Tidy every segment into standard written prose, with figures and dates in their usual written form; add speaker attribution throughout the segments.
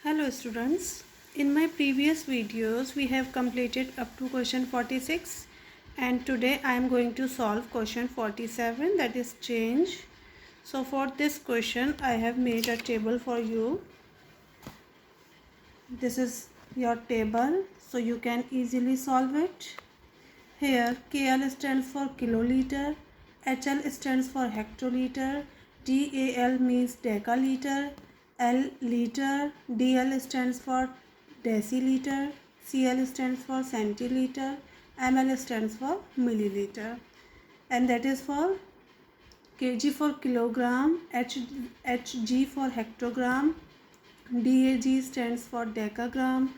Speaker 1: Hello students, in my previous videos we have completed up to question 46 and today I am going to solve question 47, that is change. So for this question I have made a table for you. This is your table so you can easily solve it. Here KL stands for kiloliter, HL stands for hectoliter, DAL means decaliter, L liter, DL stands for deciliter, CL stands for centiliter, ML stands for milliliter, and that is for kg for kilogram, HG for hectogram, DAG stands for decagram,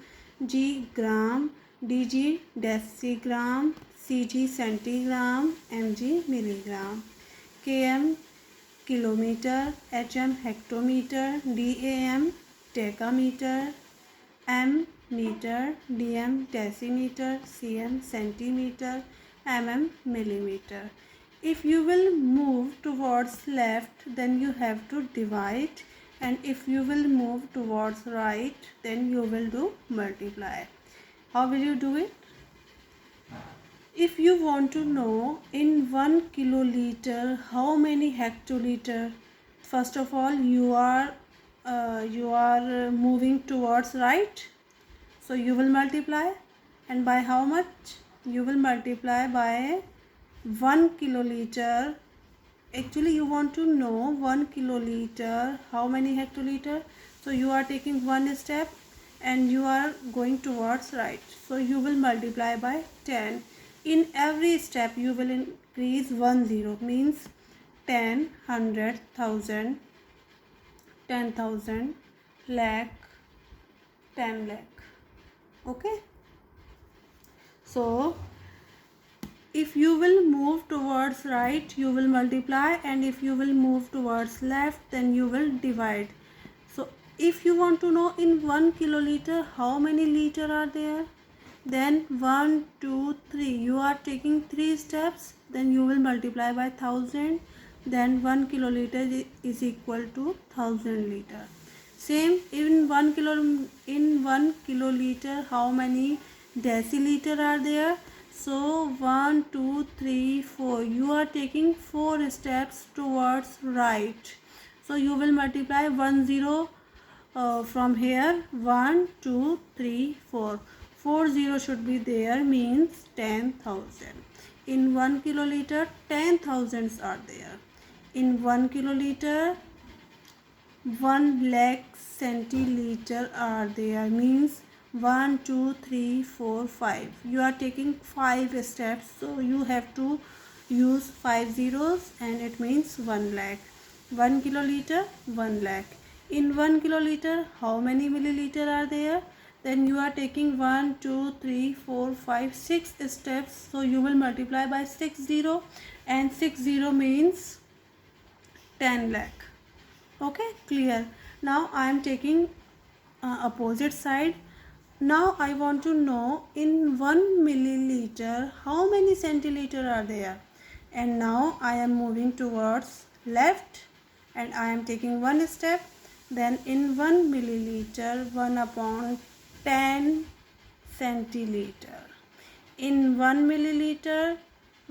Speaker 1: G gram, DG decigram, CG centigram, MG milligram, KM kilometer, HM hectometer, DAM decameter, M meter, DM decimeter, CM centimeter, MM millimeter. If you will move towards left, then you have to divide, and if you will move towards right, then you will do multiply. How will you do it? If you want to know in 1 kiloliter how many hectoliter, first of all you are moving towards right, so you will multiply, and by how much? You will multiply by 1 kiloliter. Actually you want to know 1 kiloliter how many hectoliter, so you are taking one step and you are going towards right, so you will multiply by 10. In every step you will increase 1 0, means 10, 100, 1000, 10,000, lakh, 10 lakh. Okay, so if you will move towards right, you will multiply, and if you will move towards left, then you will divide. So if you want to know in 1 kiloliter how many liter are there, then 1, 2, 3, you are taking 3 steps, then you will multiply by 1000, then 1 kiloliter is equal to 1000 liter. Same in 1 kiloliter how many deciliter are there? So 1, 2, 3, 4, you are taking 4 steps towards right, so you will multiply 1 0 from here, 1, 2, 3, 4, 4 0 should be there, means 10,000. In 1 kiloliter 10,000s are there. In 1 kiloliter 1 lakh centiliter are there, means 1, 2, 3, 4, 5. You are taking 5 steps, so you have to use 5 zeros, and it means 1 lakh. 1 kiloliter 1 lakh. In 1 kiloliter how many milliliter are there? Then you are taking 1, 2, 3, 4, 5, 6 steps, so you will multiply by 6 0, and 6 0 means 10 lakh. Okay, clear. Now I am taking opposite side. Now I want to know in 1 milliliter how many centiliter are there, and now I am moving towards left and I am taking one step. Then in 1 milliliter 1 upon 10 centiliter. In 1 milliliter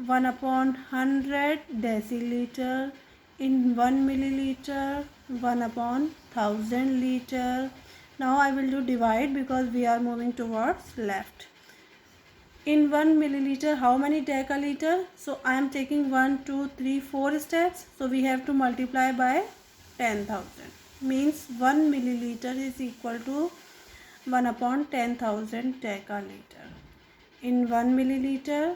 Speaker 1: 1 upon 100 deciliter. In 1 milliliter 1 upon 1000 liter. Now I will do divide because we are moving towards left. In 1 milliliter how many decaliter? So I am taking 1, 2, 3, 4 steps, so we have to multiply by 10,000, means 1 milliliter is equal to 1 upon 10,000 decaliter. In 1 milliliter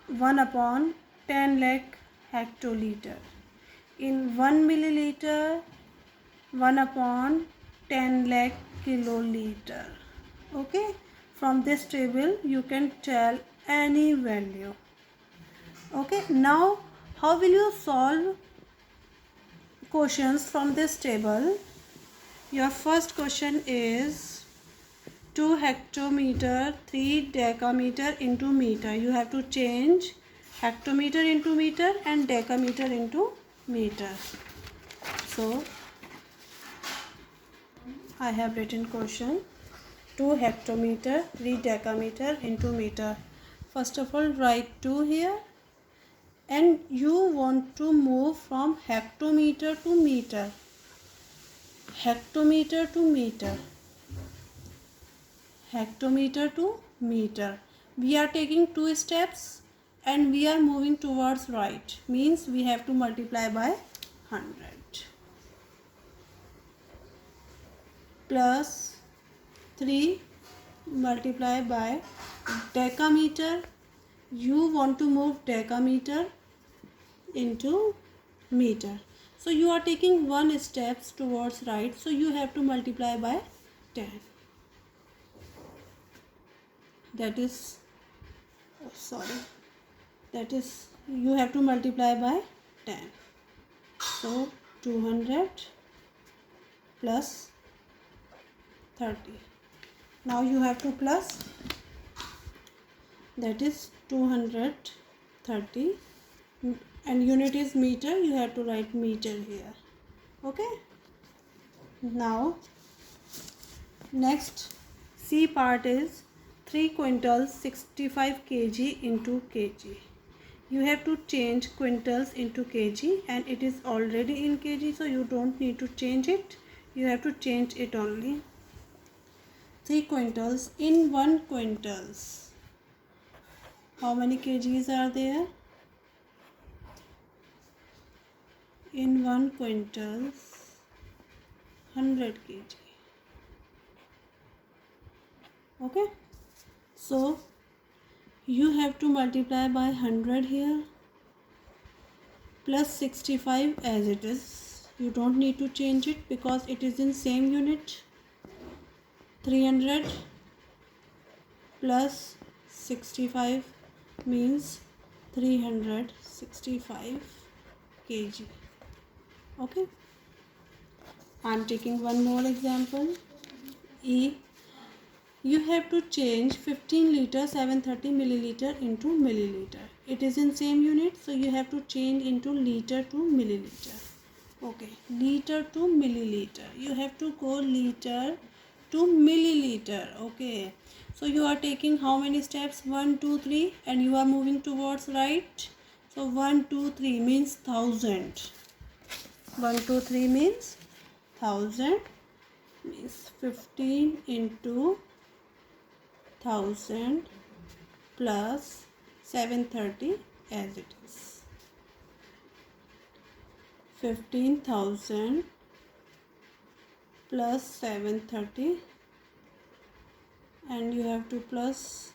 Speaker 1: 1 upon 10 lakh hectoliter. In 1 milliliter 1 upon 10 lakh kiloliter. Okay, from this table you can tell any value. Okay, now how will you solve questions from this table? Your first question is 2 hectometer 3 decameter into meter. You have to change hectometer into meter and decameter into meter. So I have written question. 2 hectometer, 3 decameter into meter. First of all, write 2 here, and you want to move from hectometer to meter. Hectometer to meter. Hectometer to meter. We are taking 2 steps and we are moving towards right. Means we have to multiply by 100. Plus 3 multiply by decameter. You want to move decameter into meter. So you are taking 1 steps towards right. So you have to multiply by 10. That is, that is, you have to multiply by 10. So 200 plus 30. Now you have to plus, that is 230, and unit is meter. You have to write meter here. Okay. Now next C part is 3 quintals 65 kg into kg. You have to change quintals into kg, and it is already in kg, so you don't need to change it. You have to change it only. 3 quintals in 1 quintals. How many kgs are there? In 1 quintals 100 kg. Okay. So you have to multiply by 100 here plus 65 as it is. You don't need to change it because it is in same unit. 300 plus 65 means 365 kg. Okay. I am taking one more example. E. You have to change 15 liter 730 milliliter into milliliter. It is in same unit, so you have to change into liter to milliliter. Okay, liter to milliliter. You have to go liter to milliliter. Okay, so you are taking how many steps? 1 2 3, and you are moving towards right. So 1 2 3 means 1000. 1 2 3 means 1000, means 15 into 1000 plus 730 as it is. 15,000 plus 730, and you have to plus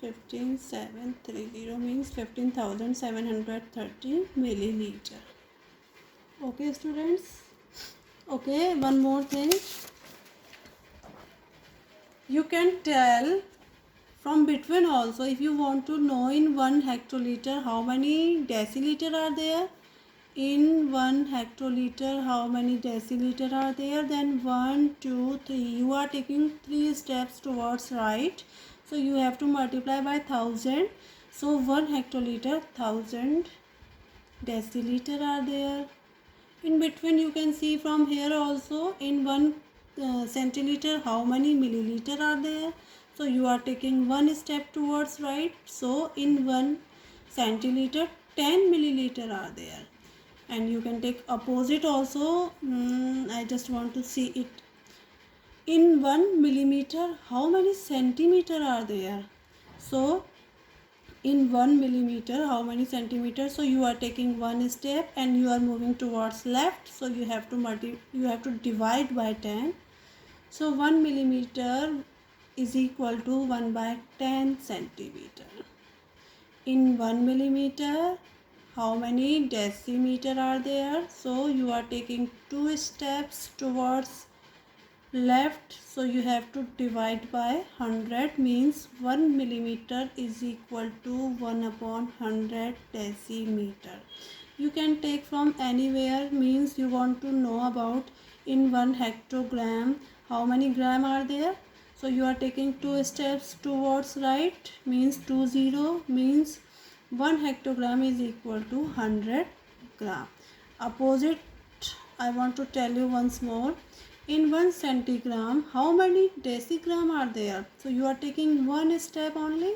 Speaker 1: 15730 means 15,730 milliliter. Okay students. Okay, one more thing. You can tell from between also. If you want to know in 1 hectoliter how many deciliter are there, in 1 hectoliter how many deciliter are there, then 1 2 3. You are taking 3 steps towards right, so you have to multiply by 1000. So 1 hectoliter 1000 deciliter are there. In between you can see from here also, in 1 centiliter how many milliliter are there. So you are taking 1 step towards right. So in 1 centiliter 10 milliliter are there. And you can take opposite also. I just want to see it. In 1 millimeter how many centimeter are there. So in 1 millimeter how many centimeters. So you are taking 1 step and you are moving towards left, so you have to divide by 10. So 1 millimeter is equal to 1 by 10 centimeter. In 1 millimeter how many decimeter are there. So you are taking 2 steps towards left, so you have to divide by 100, means 1 millimeter is equal to 1 upon 100 decimeter. You can take from anywhere, means you want to know about in 1 hectogram how many gram are there. So you are taking 2 steps towards right, means 20, means 1 hectogram is equal to 100 gram. Opposite, I want to tell you once more. In 1 centigram, how many decigram are there? So you are taking one step only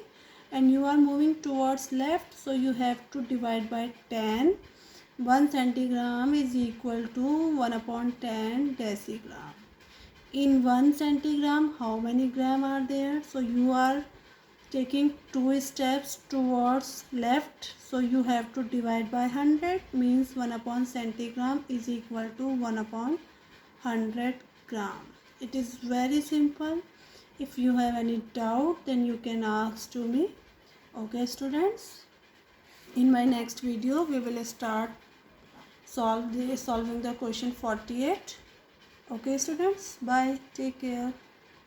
Speaker 1: and you are moving towards left, so you have to divide by 10. 1 centigram is equal to 1 upon 10 decigram. In 1 centigram, how many gram are there? So you are taking 2 steps towards left, so you have to divide by 100, means 1 upon centigram is equal to 1 upon 100 gram. It is very simple. If you have any doubt, then you can ask to me. Okay students, in my next video we will start solving the question 48. Okay students, bye, take care.